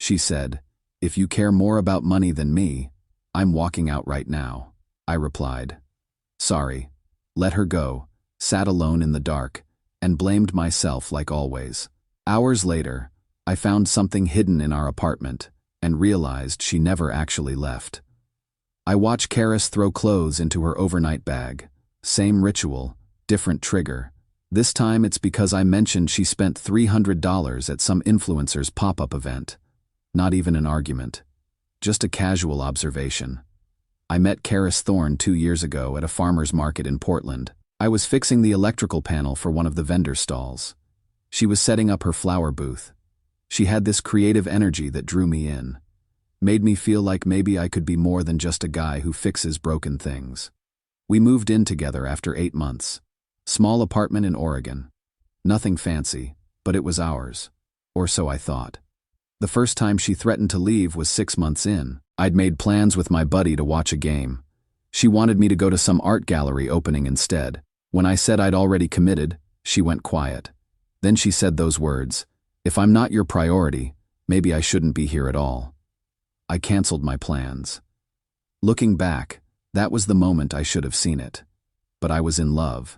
She said, "If you care more about money than me, I'm walking out right now." I replied, "Sorry." Let her go, sat alone in the dark, and blamed myself like always. Hours later, I found something hidden in our apartment and realized she never actually left. I watch Karis throw clothes into her overnight bag. Same ritual, different trigger. This time it's because I mentioned she spent $300 at some influencer's pop-up event. Not even an argument. Just a casual observation. I met Karis Thorne 2 years ago at a farmer's market in Portland. I was fixing the electrical panel for one of the vendor stalls. She was setting up her flower booth. She had this creative energy that drew me in. Made me feel like maybe I could be more than just a guy who fixes broken things. We moved in together after 8 months. Small apartment in Oregon. Nothing fancy, but it was ours. Or so I thought. The first time she threatened to leave was 6 months in. I'd made plans with my buddy to watch a game. She wanted me to go to some art gallery opening instead. When I said I'd already committed, she went quiet. Then she said those words, "If I'm not your priority, maybe I shouldn't be here at all." I canceled my plans. Looking back, that was the moment I should have seen it. But I was in love.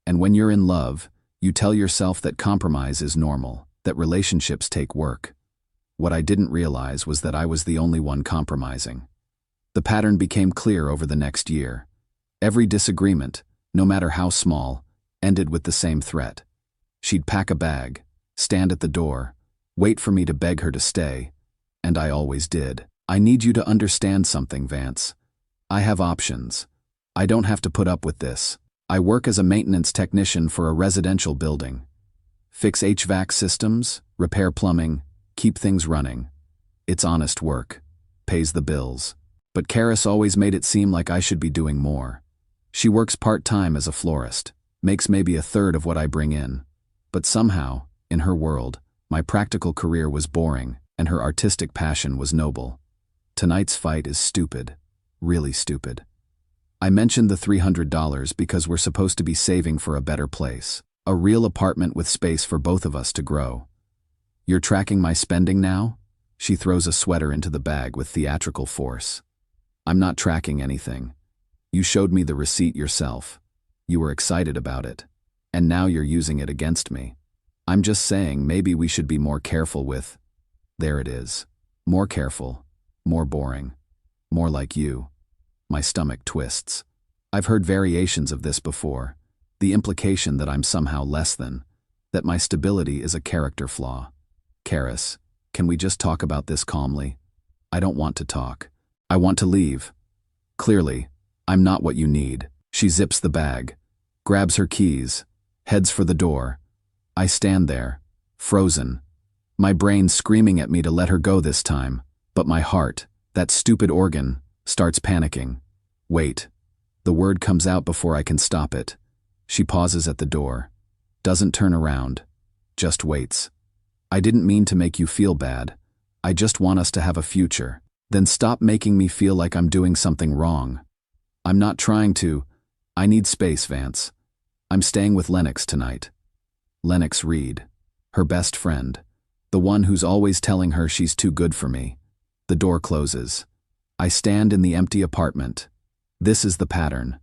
And when you're in love, you tell yourself that compromise is normal, that relationships take work. What I didn't realize was that I was the only one compromising. The pattern became clear over the next year. Every disagreement, no matter how small, ended with the same threat. She'd pack a bag, stand at the door, wait for me to beg her to stay, and I always did. "I need you to understand something, Vance. I have options. I don't have to put up with this. I work as a maintenance technician for a residential building. Fix HVAC systems, repair plumbing, keep things running. It's honest work, pays the bills." But Karis always made it seem like I should be doing more. She works part-time as a florist, makes maybe a third of what I bring in. But somehow, in her world, my practical career was boring and her artistic passion was noble. Tonight's fight is stupid, really stupid. I mentioned the $300 because we're supposed to be saving for a better place, a real apartment with space for both of us to grow. "You're tracking my spending now?" She throws a sweater into the bag with theatrical force. "I'm not tracking anything. You showed me the receipt yourself. You were excited about it. And now you're using it against me. I'm just saying maybe we should be more careful with..." There it is. More careful. More boring. More like you. My stomach twists. I've heard variations of this before. The implication that I'm somehow less than. That my stability is a character flaw. "Karis, can we just talk about this calmly? I don't want to talk. I want to leave. Clearly, I'm not what you need." She zips the bag, grabs her keys, heads for the door. I stand there, frozen. My brain screaming at me to let her go this time, but my heart, that stupid organ, starts panicking. "Wait." The word comes out before I can stop it. She pauses at the door, doesn't turn around, just waits. "I didn't mean to make you feel bad. I just want us to have a future. Then stop making me feel like I'm doing something wrong." "I'm not trying to. I need space, Vance. I'm staying with Lennox tonight." Lennox Reed, her best friend, the one who's always telling her she's too good for me. The door closes. I stand in the empty apartment. This is the pattern.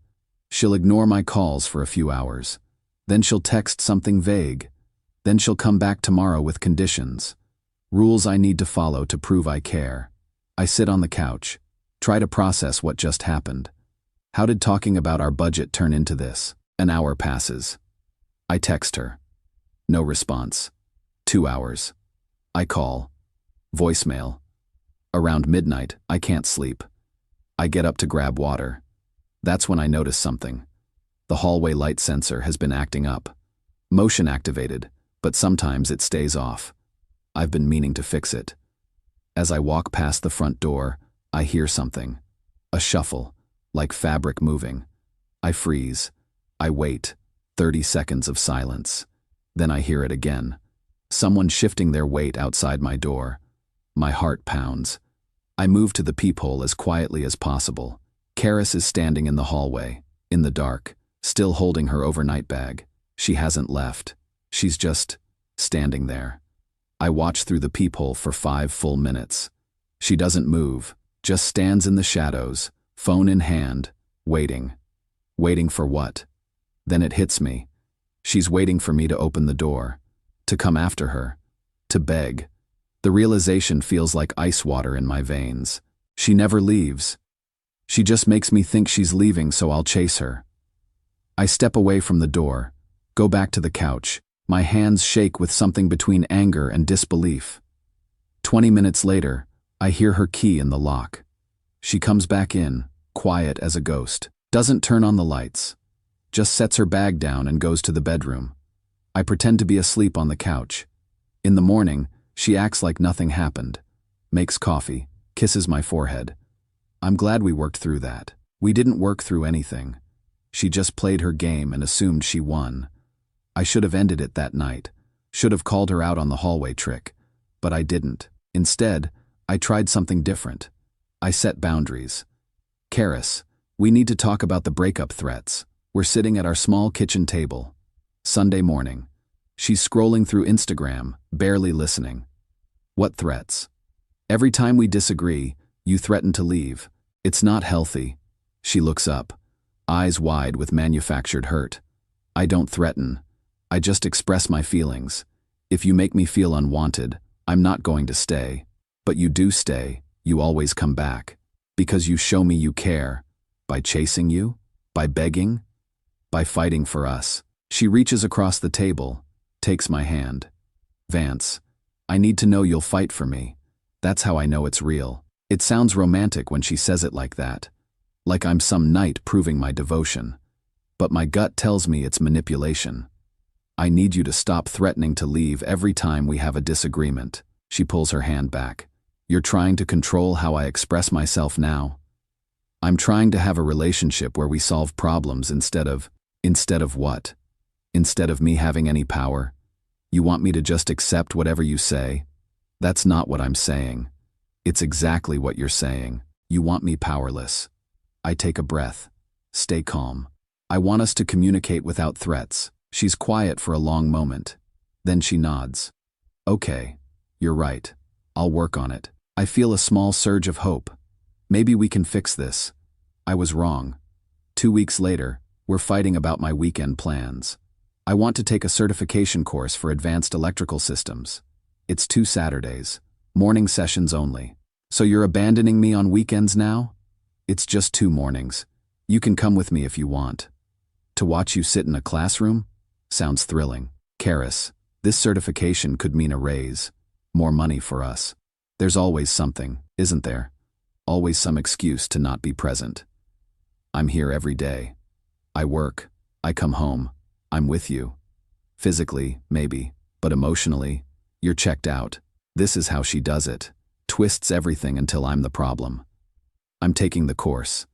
She'll ignore my calls for a few hours. Then she'll text something vague. Then she'll come back tomorrow with conditions. Rules I need to follow to prove I care. I sit on the couch, try to process what just happened. How did talking about our budget turn into this? An hour passes. I text her. No response. 2 hours. I call. Voicemail. Around midnight, I can't sleep. I get up to grab water. That's when I notice something. The hallway light sensor has been acting up. Motion activated, but sometimes it stays off. I've been meaning to fix it. As I walk past the front door, I hear something. A shuffle, like fabric moving. I freeze. I wait. 30 seconds of silence. Then I hear it again. Someone shifting their weight outside my door. My heart pounds. I move to the peephole as quietly as possible. Karis is standing in the hallway, in the dark, still holding her overnight bag. She hasn't left. She's just standing there. I watch through the peephole for 5 full minutes. She doesn't move, just stands in the shadows, phone in hand, waiting. Waiting for what? Then it hits me. She's waiting for me to open the door, to come after her, to beg. The realization feels like ice water in my veins. She never leaves. She just makes me think she's leaving, so I'll chase her. I step away from the door, go back to the couch. My hands shake with something between anger and disbelief. 20 minutes later, I hear her key in the lock. She comes back in, quiet as a ghost. Doesn't turn on the lights. Just sets her bag down and goes to the bedroom. I pretend to be asleep on the couch. In the morning, she acts like nothing happened. Makes coffee, kisses my forehead. I'm glad we worked through that. We didn't work through anything. She just played her game and assumed she won. I should have ended it that night. Should have called her out on the hallway trick. But I didn't. Instead, I tried something different. I set boundaries. Karis, we need to talk about the breakup threats. We're sitting at our small kitchen table. Sunday morning. She's scrolling through Instagram, barely listening. What threats? Every time we disagree, you threaten to leave. It's not healthy. She looks up, eyes wide with manufactured hurt. I don't threaten. I just express my feelings. If you make me feel unwanted, I'm not going to stay. But you do stay. You always come back. Because you show me you care. By chasing you? By begging? By fighting for us. She reaches across the table, takes my hand. Vance, I need to know you'll fight for me. That's how I know it's real. It sounds romantic when she says it like that. Like I'm some knight proving my devotion. But my gut tells me it's manipulation. I need you to stop threatening to leave every time we have a disagreement. She pulls her hand back. You're trying to control how I express myself now? I'm trying to have a relationship where we solve problems instead of what? Instead of me having any power? You want me to just accept whatever you say? That's not what I'm saying. It's exactly what you're saying. You want me powerless. I take a breath. Stay calm. I want us to communicate without threats. She's quiet for a long moment. Then she nods. Okay, you're right. I'll work on it. I feel a small surge of hope. Maybe we can fix this. I was wrong. 2 weeks later, we're fighting about my weekend plans. I want to take a certification course for advanced electrical systems. It's 2 Saturdays, morning sessions only. So you're abandoning me on weekends now? It's just 2 mornings. You can come with me if you want. To watch you sit in a classroom? Sounds thrilling. Karis, this certification could mean a raise. More money for us. There's always something, isn't there? Always some excuse to not be present. I'm here every day. I work. I come home. I'm with you. Physically, maybe, but emotionally, you're checked out. This is how she does it. Twists everything until I'm the problem. I'm taking the course.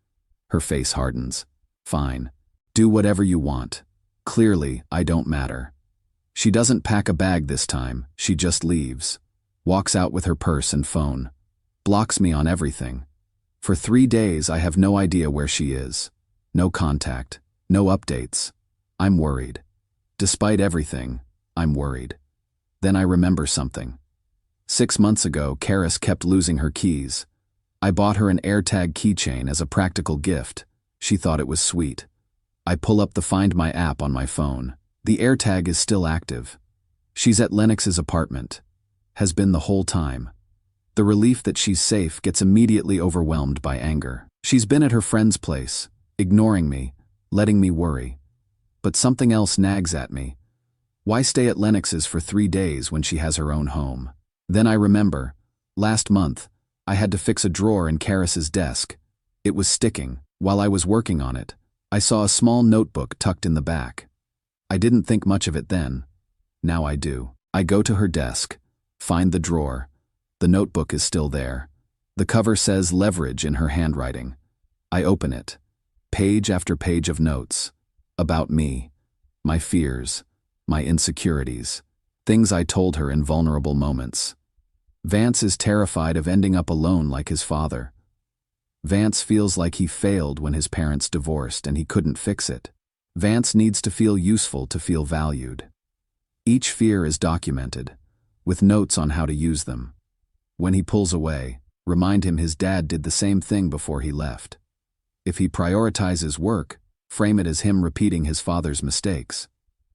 Her face hardens. Fine. Do whatever you want. Clearly, I don't matter. She doesn't pack a bag this time. She just leaves. Walks out with her purse and phone. Blocks me on everything. For 3 days, I have no idea where she is. No contact. No updates. I'm worried. Despite everything, I'm worried. Then I remember something. 6 months ago, Karis kept losing her keys. I bought her an AirTag keychain as a practical gift. She thought it was sweet. I pull up the Find My app on my phone. The AirTag is still active. She's at Lennox's apartment. Has been the whole time. The relief that she's safe gets immediately overwhelmed by anger. She's been at her friend's place, ignoring me, letting me worry. But something else nags at me. Why stay at Lennox's for 3 days when she has her own home? Then I remember, last month, I had to fix a drawer in Karis's desk. It was sticking. While I was working on it, I saw a small notebook tucked in the back. I didn't think much of it then. Now I do. I go to her desk, find the drawer. The notebook is still there. The cover says leverage in her handwriting. I open it. Page after page of notes. About me. My fears. My insecurities. Things I told her in vulnerable moments. Vance is terrified of ending up alone like his father. Vance feels like he failed when his parents divorced and he couldn't fix it. Vance needs to feel useful to feel valued. Each fear is documented. with notes on how to use them. When he pulls away, remind him his dad did the same thing before he left. If he prioritizes work, frame it as him repeating his father's mistakes.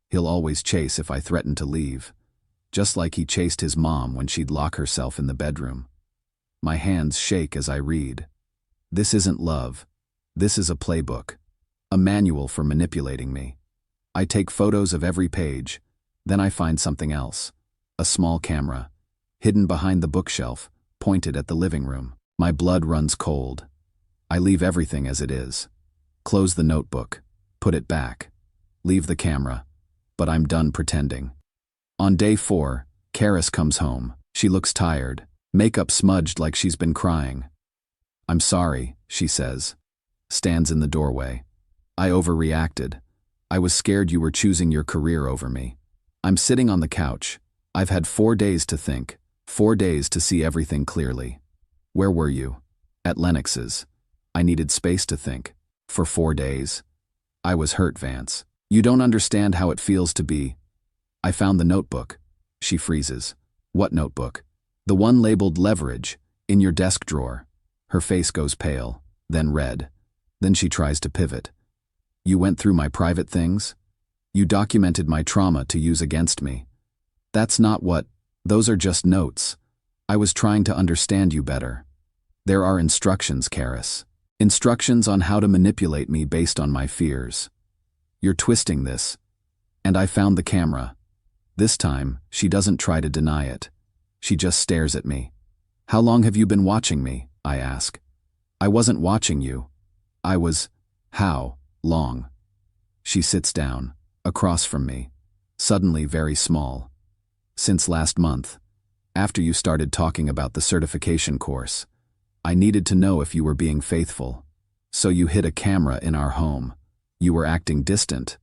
He'll always chase if I threaten to leave, just like he chased his mom when she'd lock herself in the bedroom. My hands shake as I read. This isn't love. This is a playbook, a manual for manipulating me. I take photos of every page, then I find something else. A small camera, hidden behind the bookshelf, pointed at the living room. My blood runs cold. I leave everything as it is. Close the notebook, put it back. Leave the camera, but I'm done pretending. On day 4, Karis comes home. She looks tired, makeup smudged like she's been crying. I'm sorry, she says. Stands in the doorway. I overreacted. I was scared you were choosing your career over me. I'm sitting on the couch. I've had 4 days to think, 4 days to see everything clearly. Where were you? At Lennox's. I needed space to think. For 4 days. I was hurt, Vance. You don't understand how it feels to be. I found the notebook. She freezes. What notebook? The one labeled leverage, in your desk drawer. Her face goes pale, then red. Then she tries to pivot. You went through my private things? You documented my trauma to use against me. That's not what, those are just notes. I was trying to understand you better. There are instructions, Karis. Instructions on how to manipulate me based on my fears. You're twisting this. And I found the camera. This time, she doesn't try to deny it. She just stares at me. How long have you been watching me? I ask. I wasn't watching you. I was. How long? She sits down, across from me, suddenly very small. Since last month, after you started talking about the certification course. I needed to know if you were being faithful. So you hid a camera in our home. You were acting distant.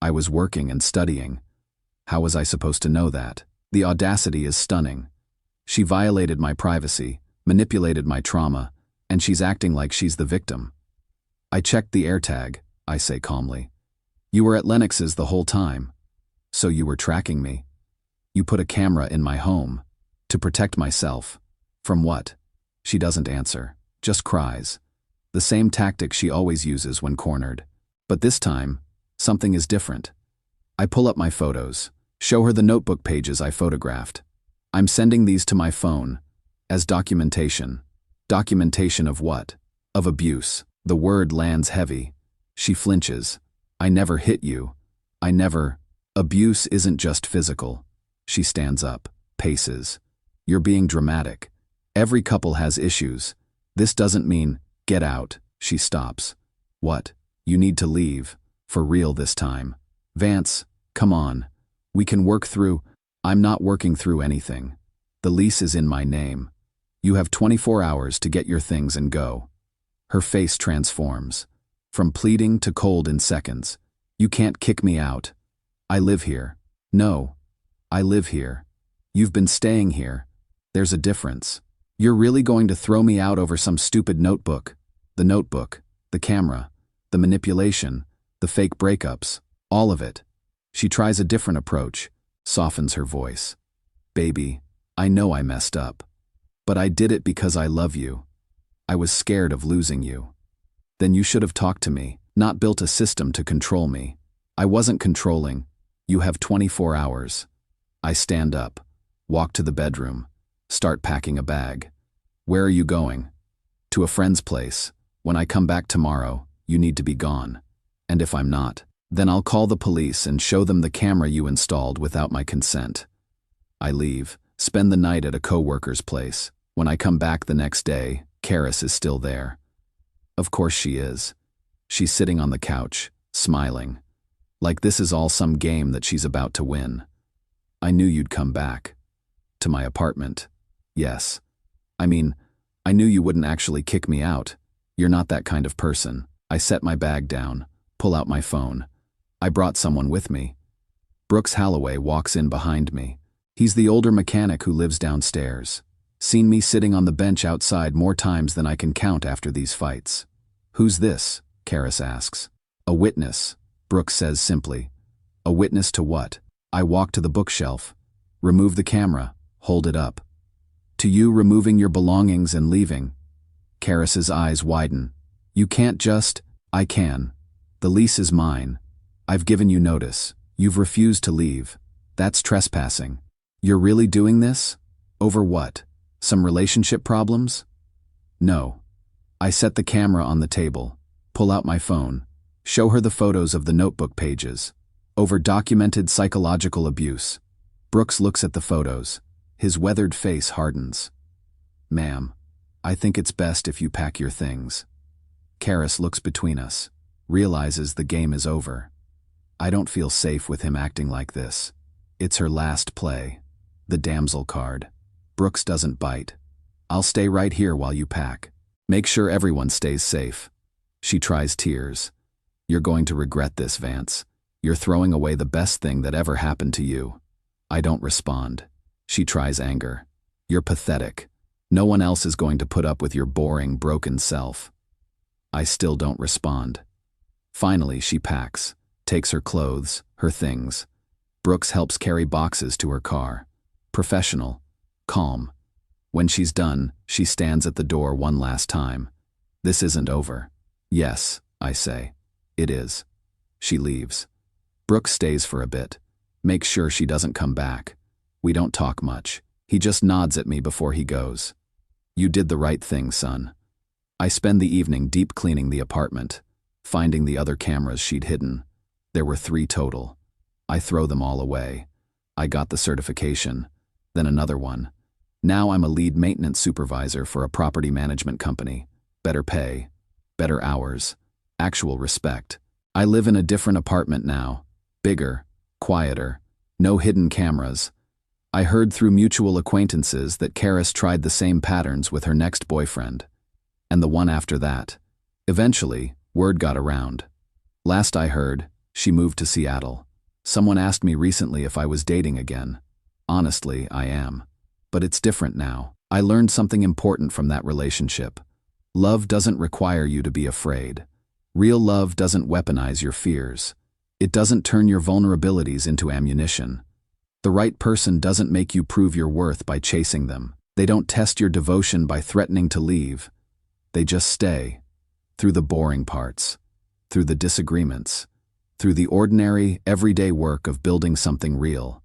I was working and studying. How was I supposed to know that? The audacity is stunning. She violated my privacy, manipulated my trauma, and she's acting like she's the victim. I checked the AirTag, I say calmly. You were at Lennox's the whole time. So you were tracking me. You put a camera in my home. To protect myself. From what? She doesn't answer, just cries. The same tactic she always uses when cornered. But this time, something is different. I pull up my photos, show her the notebook pages I photographed. I'm sending these to my phone, as documentation. Documentation of what? Of abuse. The word lands heavy. She flinches. I never hit you. I never. Abuse isn't just physical. She stands up, paces. You're being dramatic. Every couple has issues. This doesn't mean, get out. She stops. What? You need to leave. For real this time. Vance, come on. We can work through. I'm not working through anything. The lease is in my name. You have 24 hours to get your things and go. Her face transforms. From pleading to cold in seconds. You can't kick me out. I live here. No. I live here. You've been staying here. There's a difference. You're really going to throw me out over some stupid notebook? The notebook, the camera, the manipulation, the fake breakups, all of it. She tries a different approach, softens her voice. Baby, I know I messed up. But I did it because I love you. I was scared of losing you. Then you should have talked to me, not built a system to control me. I wasn't controlling. You have 24 hours. I stand up, walk to the bedroom, start packing a bag. Where are you going? To a friend's place. When I come back tomorrow, you need to be gone. And if I'm not, then I'll call the police and show them the camera you installed without my consent. I leave, spend the night at a co-worker's place. When I come back the next day, Karis is still there. Of course she is. She's sitting on the couch, smiling. Like this is all some game that she's about to win. I knew you'd come back. To my apartment. Yes. I mean, I knew you wouldn't actually kick me out. You're not that kind of person. I set my bag down, pull out my phone. I brought someone with me. Brooks Holloway walks in behind me. He's the older mechanic who lives downstairs. Seen me sitting on the bench outside more times than I can count after these fights. Who's this? Karis asks. A witness, Brooks says simply. A witness to what? I walk to the bookshelf. Remove the camera. Hold it up. To you removing your belongings and leaving. Karis's eyes widen. You can't just. I can. The lease is mine. I've given you notice. You've refused to leave. That's trespassing. You're really doing this? Over what? Some relationship problems? No. I set the camera on the table, pull out my phone, show her the photos of the notebook pages. Over documented psychological abuse. Brooks looks at the photos. His weathered face hardens. Ma'am, I think it's best if you pack your things. Karis looks between us, realizes the game is over. I don't feel safe with him acting like this. It's her last play. The damsel card. Brooks doesn't bite. I'll stay right here while you pack. Make sure everyone stays safe. She tries tears. You're going to regret this, Vance. You're throwing away the best thing that ever happened to you. I don't respond. She tries anger. You're pathetic. No one else is going to put up with your boring, broken self. I still don't respond. Finally, she packs, takes her clothes, her things. Brooks helps carry boxes to her car. Professional, calm. When she's done, she stands at the door one last time. This isn't over. Yes, I say. It is. She leaves. Brooks stays for a bit. Makes sure she doesn't come back. We don't talk much. He just nods at me before he goes. You did the right thing, son. I spend the evening deep cleaning the apartment, finding the other cameras she'd hidden. There were 3 total. I throw them all away. I got the certification, then another one. Now I'm a lead maintenance supervisor for a property management company. Better pay, better hours, actual respect. I live in a different apartment now. Bigger, quieter, no hidden cameras. I heard through mutual acquaintances that Karis tried the same patterns with her next boyfriend. And the one after that. Eventually, word got around. Last I heard, she moved to Seattle. Someone asked me recently if I was dating again. Honestly, I am. But it's different now. I learned something important from that relationship. Love doesn't require you to be afraid. Real love doesn't weaponize your fears. It doesn't turn your vulnerabilities into ammunition. The right person doesn't make you prove your worth by chasing them. They don't test your devotion by threatening to leave. They just stay. Through the boring parts. Through the disagreements. Through the ordinary, everyday work of building something real.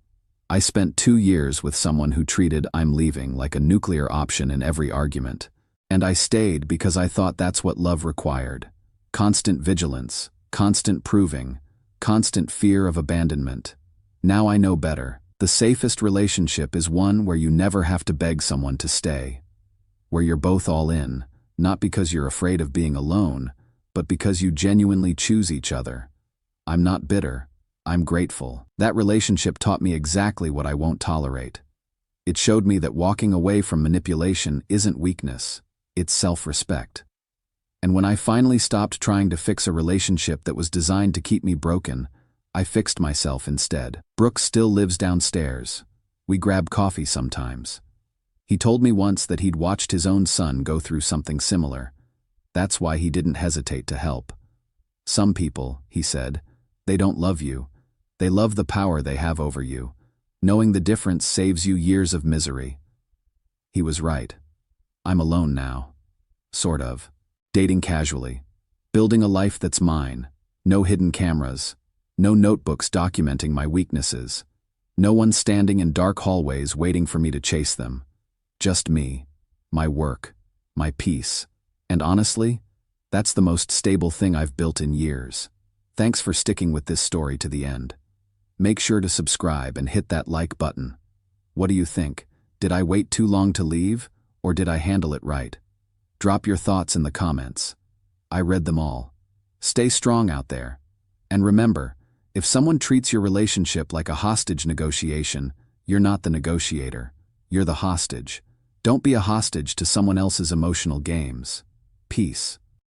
I spent 2 years with someone who treated "I'm leaving" like a nuclear option in every argument. And I stayed because I thought that's what love required. Constant vigilance, constant proving, constant fear of abandonment. Now I know better. The safest relationship is one where you never have to beg someone to stay. Where you're both all in, not because you're afraid of being alone, but because you genuinely choose each other. I'm not bitter. I'm grateful. That relationship taught me exactly what I won't tolerate. It showed me that walking away from manipulation isn't weakness, it's self-respect. And when I finally stopped trying to fix a relationship that was designed to keep me broken, I fixed myself instead. Brooks still lives downstairs. We grab coffee sometimes. He told me once that he'd watched his own son go through something similar. That's why he didn't hesitate to help. Some people, he said, they don't love you. They love the power they have over you. Knowing the difference saves you years of misery. He was right. I'm alone now. Sort of. Dating casually. Building a life that's mine. No hidden cameras. No notebooks documenting my weaknesses. No one standing in dark hallways waiting for me to chase them. Just me. My work. My peace. And honestly, that's the most stable thing I've built in years. Thanks for sticking with this story to the end. Make sure to subscribe and hit that like button. What do you think? Did I wait too long to leave, or did I handle it right? Drop your thoughts in the comments. I read them all. Stay strong out there. And remember, if someone treats your relationship like a hostage negotiation, you're not the negotiator. You're the hostage. Don't be a hostage to someone else's emotional games. Peace.